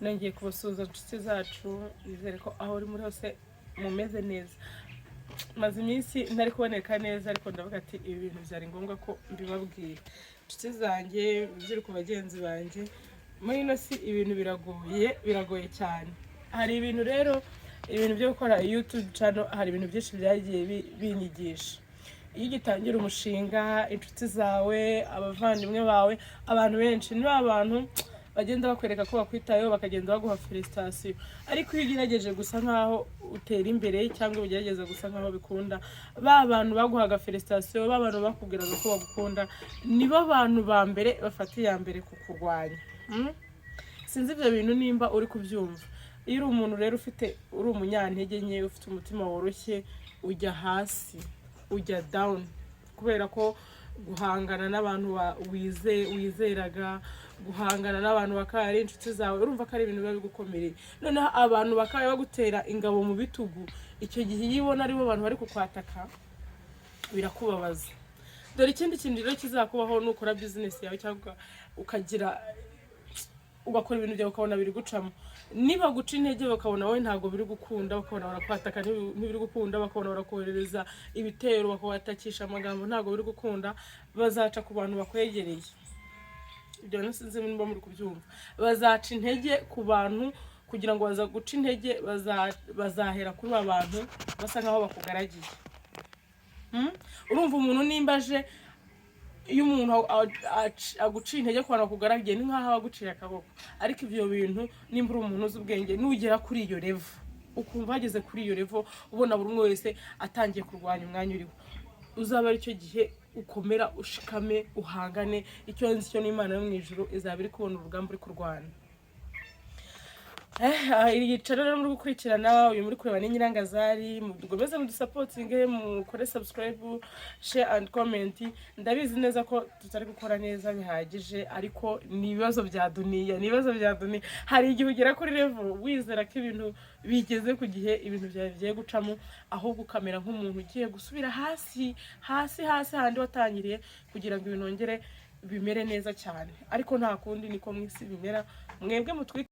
nongeye kubasuhuza inshuti zacu, nizere ko aho uri muri hose mumeze neza. Maze iminsi ntari kuboneka neza, ariko ndavuga ati ibi bintu byari ngombwa ko mbibabwira inshuti zanjye, bizere ku bagenzi banjye. Muri ino si ibintu biragoye cyane. Hari ibintu rero, ibintu byo gukora YouTube channel, hari ibintu byinshi byagiye binyigisha. Iyo ugitangira umushinga, inshuti zawe, abavandimwe bawe, abantu benshi ni abantu bagenda bakwereka ko bakwitayeho, bakagenda baguha felicitation. Ariko iyo ugerageje gusa nkaho utera imbere cyangwa ugerageza gusa nkaho bikunda, ba bantu baguhaga felicitation, ba bantu bakubwiraga ko bagukunda, nibo bantu ba mbere bafatiye mbere kukurwanya. Sinzi ibyo bintu nimba uri kubyumva. Iyo uri umuntu rero uri umunyantege nke, ufite umutima woroshye, ujya hasi, ujya down, kubera ko guhangana n'abantu wizeraga, guhangana n'abantu bakaba ari inshuti zawe, urumva ko ari ibintu biba bigukomereye. Noneho abantu bakaba bagutera ingabo mu bitugu, icyo gihe iyo ubona aribo bantu bari kukwataka, birakubabaza. Dore ikindi kintu rero kizakubaho nukora business yawe, cyangwa ugakora ibintu byawe ukabona biri gucamo. Niba guca intege bakabona wowe ntago biri gukunda, bakabona barakwataka ntibiri gukunda, bakabona barakohereza ibitero, bakawatakisha amagambo ntago biri gukunda, bazaca ku bantu bakwegereye. Ibyo nasinze nimba muri kubyumva. Bazaca intege ku bantu kugira ngo baza guca intege, bazahera kuri abantu basa nkaho bakugaragiye. Urumva umuntu nimba aje, iyo umuntu aguciye intege ku bantu bakugaragiye, ni nkaho aguciye akaboko. Ariko ibyo bintu nimba uri umuntu uzi ubwenge, nugera kuri iyo level, ukumva hageze kuri iyo level, ubona buri umwe wese atangiye kurwanya umwanya uriho, uzaba ari cyo gihe ukomera, ushikame, uhangane. Icyo nzi cyo n'Imana yo mu ijuru izaba iri kubona urugamba uri kurwana. Yicara rero muri gukurikirana, uyu muri kureba ni Nyirangazari. Mugomeze mudusapotinge, mukore subscribe, share and comment. Ndabizi neza ko tutari gukora neza bihagije, ariko ni ibibazo bya duniya, hari igihe ugera kuri level wizera ko ibintu bigeze ku gihe, ibintu byawe bigiye gucamo, ahubwo ukamera nk'umuntu ugiye gusubira hasi handi watangiriye, kugira ngo ibintu ongere bimere neza cyane. Ariko nta kundi, niko mwisi bimera. Mwebwe mutwi